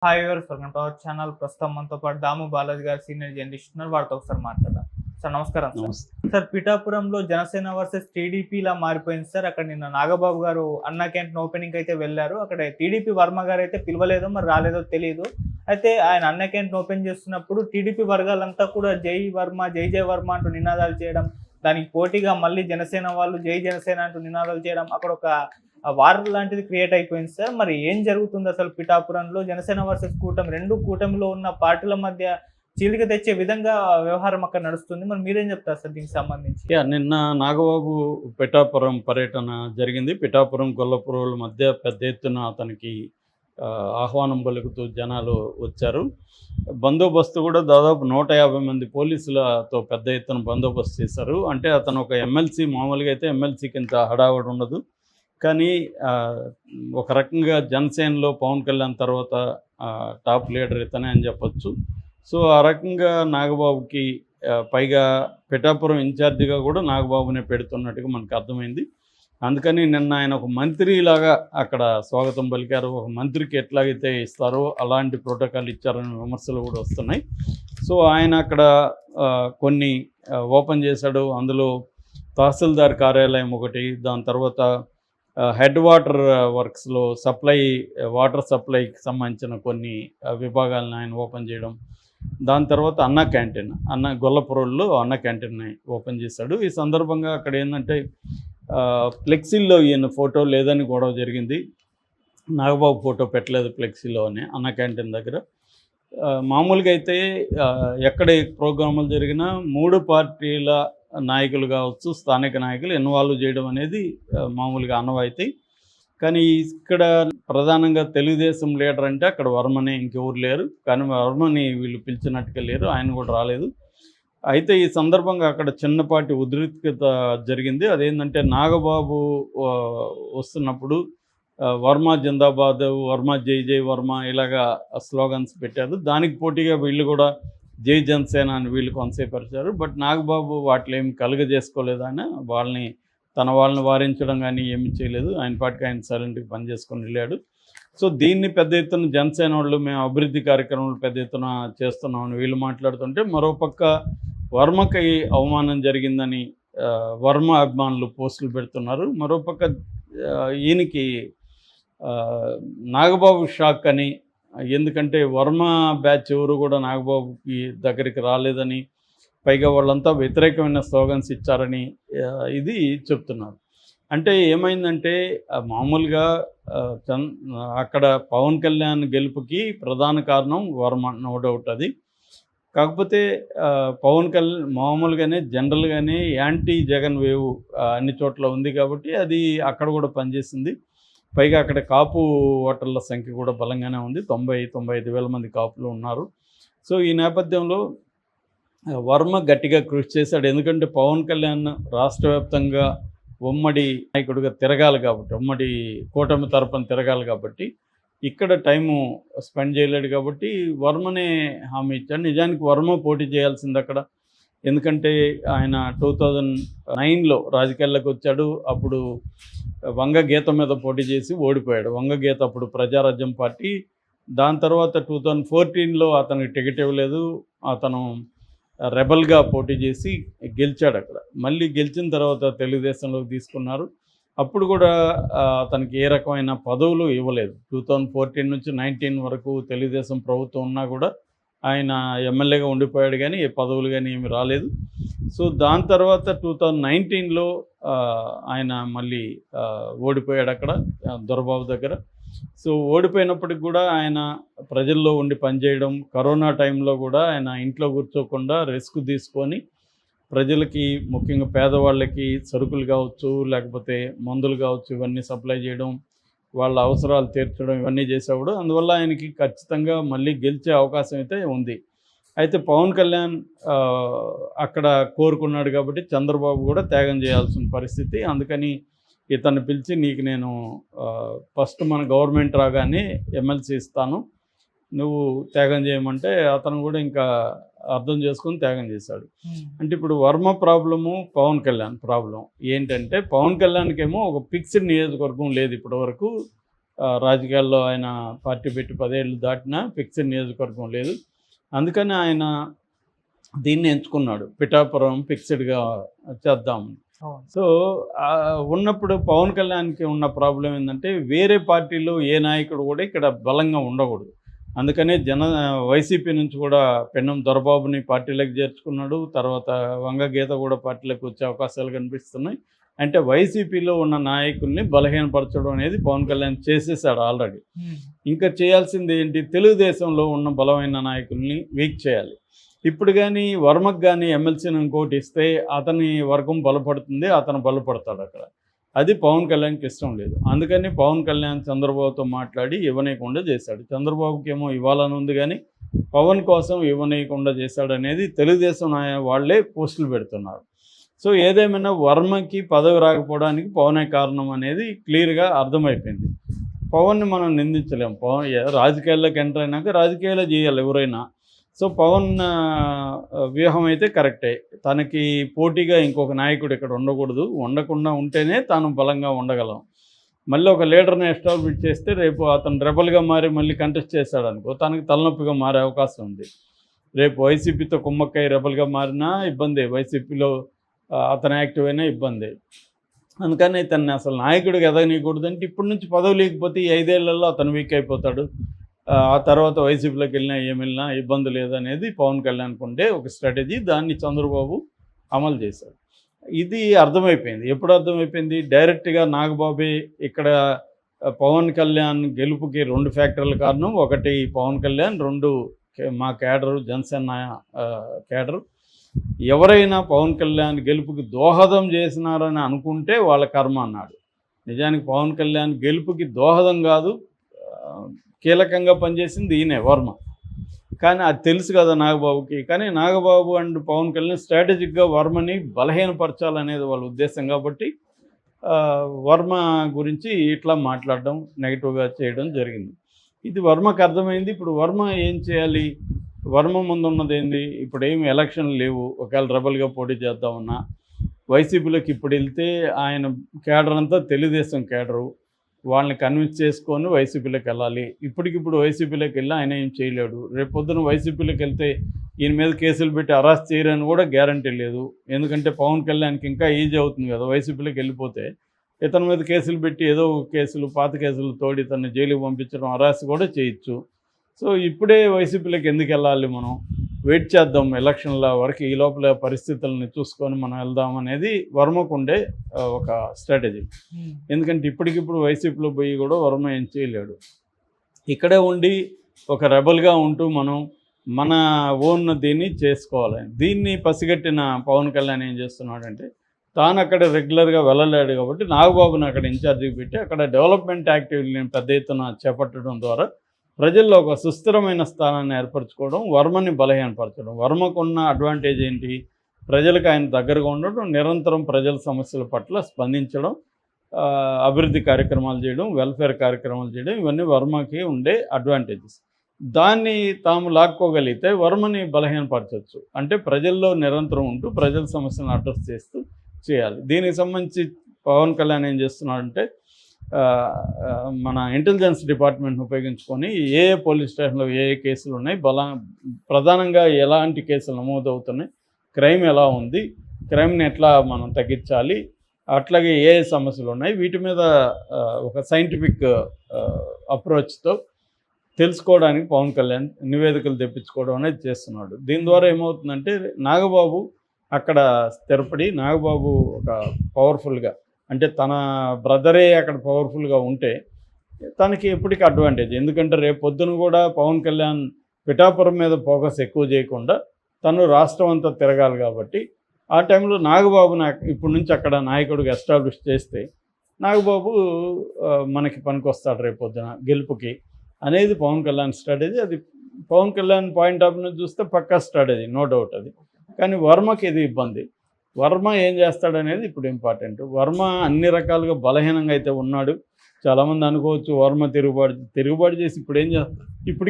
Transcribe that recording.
Hi viewers, welcome to our channel. ప్రస్తుతం మనతో పాటు దాము బాలాజీ గారు సీనియర్ జర్నలిస్ట్ ఉన్నారు. వారితో ఒకసారి మాట్లాడదాం. సార్ నమస్కారం. నమస్తే. సార్ పిఠాపురంలో జనసేన వర్సెస్ టీడీపీ లా మారిపోయింది సార్. అక్కడ నిన్న నాగబాబు గారు అన్నా క్యాంటీన్ ఓపెనింగ్ అయితే వెళ్ళారు. అక్కడ టీడీపీ వర్మ గారు అయితే పిలవలేదో మరి రాలేదో తెలియదు. అయితే ఆయన అన్నా క్యాంటీన్ ఓపెన్ చేస్తున్నప్పుడు టీడీపీ వర్గాలంతా కూడా జై వర్మ, జై జై వర్మ అంటూ నినాదాలు చేయడం, దానికి పోటీగా మళ్ళీ జనసేన వాళ్ళు జై జనసేన అంటూ నినాదాలు చేయడం, అక్కడ ఒక వార్ లాంటిది క్రియేట్ అయిపోయింది సార్. మరి ఏం జరుగుతుంది అసలు పిఠాపురంలో? జనసేన వర్సెస్ కూటమి, రెండు కూటమిలో ఉన్న పార్టీల మధ్య చీలిక తెచ్చే విధంగా వ్యవహారం అక్కడ నడుస్తుంది. మరి మీరేం చెప్తారు సార్ దీనికి సంబంధించి? నిన్న నాగబాబు పిఠాపురం పర్యటన జరిగింది. పిఠాపురం గొల్లపురుల మధ్య పెద్ద ఎత్తున అతనికి ఆహ్వానం పలుకుతూ జనాలు వచ్చారు. బందోబస్తు కూడా దాదాపు 150 మంది పోలీసులతో పెద్ద ఎత్తున బందోబస్తు చేశారు. అంటే అతను ఒక ఎమ్మెల్సీ, మామూలుగా అయితే ఎమ్మెల్సీకి ఇంత హడావుడి ఉండదు. కానీ ఒక రకంగా జనసేనలో పవన్ కళ్యాణ్ తర్వాత టాప్ లీడర్ ఇతనే అని చెప్పొచ్చు. సో ఆ రకంగా నాగబాబుకి పైగా పిఠాపురం ఇన్ఛార్జిగా కూడా నాగబాబునే పెడుతున్నట్టుగా మనకు అర్థమైంది. అందుకని నిన్న ఆయన ఒక మంత్రిలాగా అక్కడ స్వాగతం పలికారు. ఒక మంత్రికి ఎట్లాగైతే ఇస్తారో అలాంటి ప్రోటోకాల్ ఇచ్చారనే విమర్శలు కూడా వస్తున్నాయి. సో ఆయన అక్కడ కొన్ని ఓపెన్ చేశాడు. అందులో తహసీల్దార్ కార్యాలయం ఒకటి, దాని తర్వాత హెడ్ వాటర్ వర్క్స్లో వాటర్ సప్లైకి సంబంధించిన కొన్ని విభాగాలను ఆయన ఓపెన్ చేయడం, దాని తర్వాత అన్నా క్యాంటీన్, గొల్లపురంలో అన్నా క్యాంటీన్ని ఓపెన్ చేశాడు. ఈ సందర్భంగా అక్కడ ఏంటంటే ఫ్లెక్సీల్లో ఈయన ఫోటో లేదని గొడవ జరిగింది. నాగబాబు ఫోటో పెట్టలేదు ఫ్లెక్సీలో అని అన్నా క్యాంటీన్ దగ్గర. మామూలుగా అయితే ఎక్కడ ప్రోగ్రాములు జరిగినా 3 పార్టీల నాయకులు కావచ్చు, స్థానిక నాయకులు ఇన్వాల్వ్ చేయడం అనేది మామూలుగా ఆనవాయితీ. కానీ ఇక్కడ ప్రధానంగా తెలుగుదేశం లీడర్ అంటే అక్కడ వర్మనే, ఇంకెవరు లేరు. కానీ వర్మని వీళ్ళు పిలిచినట్టుగా లేరు, ఆయన కూడా రాలేదు. అయితే ఈ సందర్భంగా అక్కడ చిన్నపాటి ఉద్రిక్తత జరిగింది. అదేంటంటే నాగబాబు వస్తున్నప్పుడు వర్మ జిందాబాద్, వర్మ జై జై వర్మ ఇలాగా స్లోగన్స్ పెట్టారు. దానికి పోటీగా వీళ్ళు కూడా జై జనసేన అని వీళ్ళు కొంతసేపరిచారు. బట్ నాగబాబు వాటిలో ఏమి కలుగజేసుకోలేదు. ఆయన వాళ్ళని వారించడం కానీ ఏమి చేయలేదు. ఆయన పాటికి ఆయన సైలెంట్గా పనిచేసుకొని వెళ్ళాడు. సో దీన్ని పెద్ద ఎత్తున జనసేన వాళ్ళు మేము అభివృద్ధి కార్యక్రమాలు పెద్ద ఎత్తున చేస్తున్నామని వీళ్ళు మాట్లాడుతుంటే, మరోపక్క వర్మకి అవమానం జరిగిందని వర్మ అభిమానులు పోస్టులు పెడుతున్నారు. మరోపక్క ఈయనకి నాగబాబు షాక్ అని, ఎందుకంటే వర్మ బ్యాచ్ ఎవరు కూడా నాగబాబుకి దగ్గరికి రాలేదని, పైగా వాళ్ళంతా వ్యతిరేకమైన స్లోగన్స్ ఇచ్చారని ఇది చెప్తున్నారు. అంటే ఏమైందంటే మామూలుగా అక్కడ పవన్ కళ్యాణ్ గెలుపుకి ప్రధాన కారణం వర్మ, నో డౌట్ అది. కాకపోతే పవన్ కళ్యాణ్ మామూలుగానే జనరల్గానే యాంటీ జగన్ వేవ్ అన్ని చోట్ల ఉంది కాబట్టి అది అక్కడ కూడా పనిచేసింది. పైగా అక్కడ కాపు ఓటర్ల సంఖ్య కూడా బలంగానే ఉంది. 90-95 వేల మంది కాపులు ఉన్నారు. సో ఈ నేపథ్యంలో వర్మ గట్టిగా కృషి చేశాడు. ఎందుకంటే పవన్ కళ్యాణ్ రాష్ట్ర వ్యాప్తంగా ఉమ్మడి నాయకుడిగా తిరగాలి కాబట్టి, ఉమ్మడి కూటమి తరపున తిరగాలి కాబట్టి ఇక్కడ టైము స్పెండ్ చేయలేడు కాబట్టి వర్మనే హామీ ఇచ్చాడు. నిజానికి వర్మ పోటీ చేయాల్సింది అక్కడ. ఎందుకంటే ఆయన 2009లో రాజకీయాల్లోకి వచ్చాడు. అప్పుడు వంగగీత మీద పోటీ చేసి ఓడిపోయాడు. వంగగీత అప్పుడు ప్రజారాజ్యం పార్టీ. దాని తర్వాత 2014లో అతనికి టికెట్ ఇవ్వలేదు. అతను రెబల్గా పోటీ చేసి గెలిచాడు అక్కడ. మళ్ళీ గెలిచిన తర్వాత తెలుగుదేశంలోకి తీసుకున్నారు. అప్పుడు కూడా అతనికి ఏ రకమైన పదవులు ఇవ్వలేదు. 2014 నుంచి 19 వరకు తెలుగుదేశం ప్రభుత్వం ఉన్నా కూడా ఆయన ఎమ్మెల్యేగా ఉండిపోయాడు, కానీ ఏ పదవులు కానీ ఏమి రాలేదు. సో దాని తర్వాత 2019లో ఆయన మళ్ళీ ఓడిపోయాడు అక్కడ దొరబాబు దగ్గర. సో ఓడిపోయినప్పటికి కూడా ఆయన ప్రజల్లో ఉండి పనిచేయడం, కరోనా టైంలో కూడా ఆయన ఇంట్లో కూర్చోకుండా రిస్క్ తీసుకొని ప్రజలకి, ముఖ్యంగా పేదవాళ్ళకి సరుకులు కావచ్చు, లేకపోతే మందులు కావచ్చు, ఇవన్నీ సప్లై చేయడం, వాళ్ళ అవసరాలు తీర్చడం, ఇవన్నీ చేసేవాడు. అందువల్ల ఆయనకి ఖచ్చితంగా మళ్ళీ గెలిచే అవకాశం అయితే ఉంది. అయితే పవన్ కళ్యాణ్ అక్కడ కోరుకున్నాడు కాబట్టి చంద్రబాబు కూడా త్యాగం చేయాల్సిన పరిస్థితి. అందుకని ఇతన్ని పిలిచి, నీకు నేను ఫస్ట్ మన గవర్నమెంట్ రాగానే ఎమ్మెల్సీ ఇస్తాను, నువ్వు త్యాగం చేయమంటే అతను కూడా ఇంకా అర్థం చేసుకుని త్యాగం చేశాడు. అంటే ఇప్పుడు వర్మ ప్రాబ్లము, పవన్ కళ్యాణ్ ప్రాబ్లం ఏంటంటే, పవన్ కళ్యాణ్కేమో ఒక ఫిక్స్డ్ నియోజకవర్గం లేదు ఇప్పటి వరకు. రాజకీయాల్లో ఆయన పార్టీ పెట్టి 10 ఏళ్ళు దాటినా ఫిక్స్డ్ నియోజకవర్గం లేదు. అందుకని ఆయన దీన్ని ఎంచుకున్నాడు, పిఠాపురం ఫిక్స్డ్గా చేద్దాం. అవును. సో ఉన్నప్పుడు పవన్ కళ్యాణ్కి ఉన్న ప్రాబ్లం ఏంటంటే వేరే పార్టీలో ఏ నాయకుడు కూడా ఇక్కడ బలంగా ఉండకూడదు. అందుకనే వైసీపీ నుంచి కూడా పెన్నం దొరబాబుని పార్టీలోకి చేర్చుకున్నాడు. తర్వాత వంగగీత కూడా పార్టీలోకి వచ్చే అవకాశాలు కనిపిస్తున్నాయి. అంటే వైసీపీలో ఉన్న నాయకుల్ని బలహీనపరచడం అనేది పవన్ కళ్యాణ్ చేసేసాడు ఆల్రెడీ. ఇంకా చేయాల్సింది ఏంటి, తెలుగుదేశంలో ఉన్న బలమైన నాయకుల్ని వీక్ చేయాలి. ఇప్పుడు కానీ వర్మకు కానీ ఎమ్మెల్సీని ఇంకోటి ఇస్తే అతని వర్గం బలపడుతుంది, అతను బలపడతాడు అక్కడ. అది పవన్ కళ్యాణ్కి ఇష్టం లేదు. అందుకని పవన్ కళ్యాణ్ చంద్రబాబుతో మాట్లాడి ఇవ్వనీయకుండా చేశాడు. చంద్రబాబుకి ఏమో ఇవ్వాలని ఉంది కానీ పవన్ కోసం ఇవ్వనీయకుండా చేశాడు అనేది తెలుగుదేశం వాళ్ళే పోస్టులు పెడుతున్నారు. సో ఏదేమైనా వర్మకి పదవి రాకపోవడానికి పవనే కారణం అనేది క్లియర్గా అర్థమైపోయింది. పవన్ని మనం నిందించలేము. పవన్ రాజకీయాల్లోకి ఎంటర్ అయినాక రాజకీయాలు చేయాలి ఎవరైనా. సో పవన్ వ్యూహం అయితే కరెక్టే. తనకి పోటీగా ఇంకొక నాయకుడు ఇక్కడ ఉండకూడదు, ఉండకుండా ఉంటేనే తాను బలంగా ఉండగలం. మళ్ళీ ఒక లీడర్ని ఎస్టాబ్లిష్ చేస్తే రేపు అతను రెబల్గా మారి మళ్ళీ కంటెస్ట్ చేశాడు అనుకో, తనకి తలనొప్పిగా మారే అవకాశం ఉంది. రేపు వైసీపీతో కుమ్మక్కై రెబల్గా మారినా ఇబ్బంది, వైసీపీలో అతను యాక్టివ్ అయినా ఇబ్బంది. అందుకని తనని అసలు నాయకుడికి ఎదగనీయకూడదంటే ఇప్పటి నుంచి పదవి లేకపోతే ఈ 5 ఏళ్లలో అతను వీక్ అయిపోతాడు. ఆ తర్వాత వైసీపీలోకి వెళ్ళినా ఏమి వెళ్ళినా ఇబ్బంది లేదనేది పవన్ కళ్యాణ్కి ఉండే ఒక స్ట్రాటజీ. దాన్ని చంద్రబాబు అమలు చేశాడు. ఇది అర్థమైపోయింది. ఎప్పుడు అర్థమైపోయింది, డైరెక్ట్గా నాగబాబే ఇక్కడ పవన్ కళ్యాణ్ గెలుపుకి 2 ఫ్యాక్టర్ల కారణం. ఒకటి పవన్ కళ్యాణ్, 2 మా క్యాడరు, జనసేన క్యాడరు. ఎవరైనా పవన్ కళ్యాణ్ గెలుపుకి దోహదం చేసినారని అనుకుంటే వాళ్ళ కర్మ అన్నాడు. నిజానికి పవన్ కళ్యాణ్ గెలుపుకి దోహదం కాదు, కీలకంగా పనిచేసింది ఈయనే వర్మ. కానీ అది తెలుసు కదా నాగబాబుకి. కానీ నాగబాబు అండ్ పవన్ కళ్యాణ్ స్ట్రాటజిక్గా వర్మని బలహీనపరచాలనేది వాళ్ళ ఉద్దేశం కాబట్టి వర్మ గురించి ఇట్లా మాట్లాడడం, నెగిటివ్గా చేయడం జరిగింది. ఇది వర్మకు అర్థమైంది. ఇప్పుడు వర్మ ఏం చేయాలి, వర్మ ముందున్నది ఏంది, ఇప్పుడు ఏమి ఎలక్షన్లు లేవు. ఒకవేళ రెబల్గా పోటీ చేద్దామన్నా వైసీపీలోకి ఇప్పుడు వెళ్తే ఆయన క్యాడర్ అంతా తెలుగుదేశం క్యాడరు, వాళ్ళని కన్విన్స్ చేసుకొని వైసీపీలోకి వెళ్ళాలి. ఇప్పటికిప్పుడు వైసీపీలోకి వెళ్ళి ఆయన ఏం చేయలేడు. రేపు పొద్దున వైసీపీలోకి వెళ్తే ఈయన మీద కేసులు పెట్టి అరెస్ట్ చేయరని కూడా గ్యారంటీ లేదు. ఎందుకంటే పవన్ కళ్యాణ్కి ఇంకా ఈజీ అవుతుంది కదా, వైసీపీలోకి వెళ్ళిపోతే ఇతని మీద కేసులు పెట్టి ఏదో కేసులు, పాత కేసులు తోడి ఇతన్ని జైలుకి పంపించడం, అరెస్ట్ కూడా చేయొచ్చు. సో ఇప్పుడే వైసీపీలోకి ఎందుకు వెళ్ళాలి, మనం వెయిట్ చేద్దాం ఎలక్షన్ల వరకు, ఈ లోపల పరిస్థితులను చూసుకొని మనం వెళ్దాం అనేది వర్మకు ఉండే ఒక స్ట్రాటజీ. ఎందుకంటే ఇప్పటికిప్పుడు వైసీపీలో పోయి కూడా వర్మ ఏం చేయలేడు. ఇక్కడే ఉండి ఒక రెబల్గా ఉంటూ మనం మన ఓన్ దీన్ని చేసుకోవాలి. దీన్ని పసిగట్టిన పవన్ కళ్యాణ్ ఏం చేస్తున్నాడంటే, తాను అక్కడ రెగ్యులర్గా వెళ్ళలేడు కాబట్టి నాగబాబుని అక్కడ ఇన్ఛార్జికి పెట్టి అక్కడ డెవలప్మెంట్ యాక్టివిటీని పెద్ద ఎత్తున చేపట్టడం ద్వారా ప్రజల్లో ఒక సుస్థిరమైన స్థానాన్ని ఏర్పరచుకోవడం, వర్మని బలహీనపరచడం. వర్మకున్న అడ్వాంటేజ్ ఏంటి, ప్రజలకు ఆయన దగ్గరగా ఉండడం, నిరంతరం ప్రజల సమస్యల పట్ల స్పందించడం, అభివృద్ధి కార్యక్రమాలు చేయడం, వెల్ఫేర్ కార్యక్రమాలు చేయడం, ఇవన్నీ వర్మకి ఉండే అడ్వాంటేజెస్. దాన్ని తాము లాక్కోగలిగితే వర్మని బలహీనపరచవచ్చు. అంటే ప్రజల్లో నిరంతరం ఉంటూ ప్రజల సమస్యలను అడ్రస్ చేస్తూ చేయాలి. దీనికి సంబంధించి పవన్ కళ్యాణ్ ఏం చేస్తున్నాడంటే, మన ఇంటెలిజెన్స్ డిపార్ట్మెంట్ని ఉపయోగించుకొని ఏ పోలీస్ స్టేషన్లో ఏ కేసులు ఉన్నాయి, ప్రధానంగా ఎలాంటి కేసులు నమోదవుతున్నాయి, క్రైమ్ ఎలా ఉంది, క్రైమ్ని ఎట్లా మనం తగ్గించాలి, అట్లాగే ఏ సమస్యలు ఉన్నాయి, వీటి మీద ఒక సైంటిఫిక్ అప్రోచ్తో తెలుసుకోవడానికి పవన్ కళ్యాణ్ నివేదికలు తెప్పించుకోవడం అనేది చేస్తున్నాడు. దీని ద్వారా ఏమవుతుందంటే, నాగబాబు అక్కడ స్థిరపడి, నాగబాబు ఒక పవర్ఫుల్గా, అంటే తన బ్రదరే అక్కడ పవర్ఫుల్గా ఉంటే తనకి ఎప్పటికీ అడ్వాంటేజ్. ఎందుకంటే రేపు పొద్దున కూడా పవన్ కళ్యాణ్ పిఠాపురం మీద ఫోకస్ ఎక్కువ చేయకుండా తను రాష్ట్రం అంతా తిరగాలి కాబట్టి ఆ టైంలో నాగబాబుని ఇప్పటి నుంచి అక్కడ నాయకుడిగా ఎస్టాబ్లిష్ చేస్తే నాగబాబు మనకి పనికొస్తాడు రేపు పొద్దున గెలుపుకి అనేది పవన్ కళ్యాణ్ స్ట్రాటజీ. అది Pawan Kalyan point of view చూస్తే పక్కా స్ట్రాటజీ, నో డౌట్ అది. కానీ వర్మకి ఇది ఇబ్బంది. వర్మ ఏం చేస్తాడనేది ఇప్పుడు ఇంపార్టెంట్. వర్మ అన్ని రకాలుగా బలహీనంగా అయితే ఉన్నాడు. చాలామంది అనుకోవచ్చు వర్మ తిరుగుబాటు చేసి ఇప్పుడు ఏం చేస్తాడు, ఇప్పటికి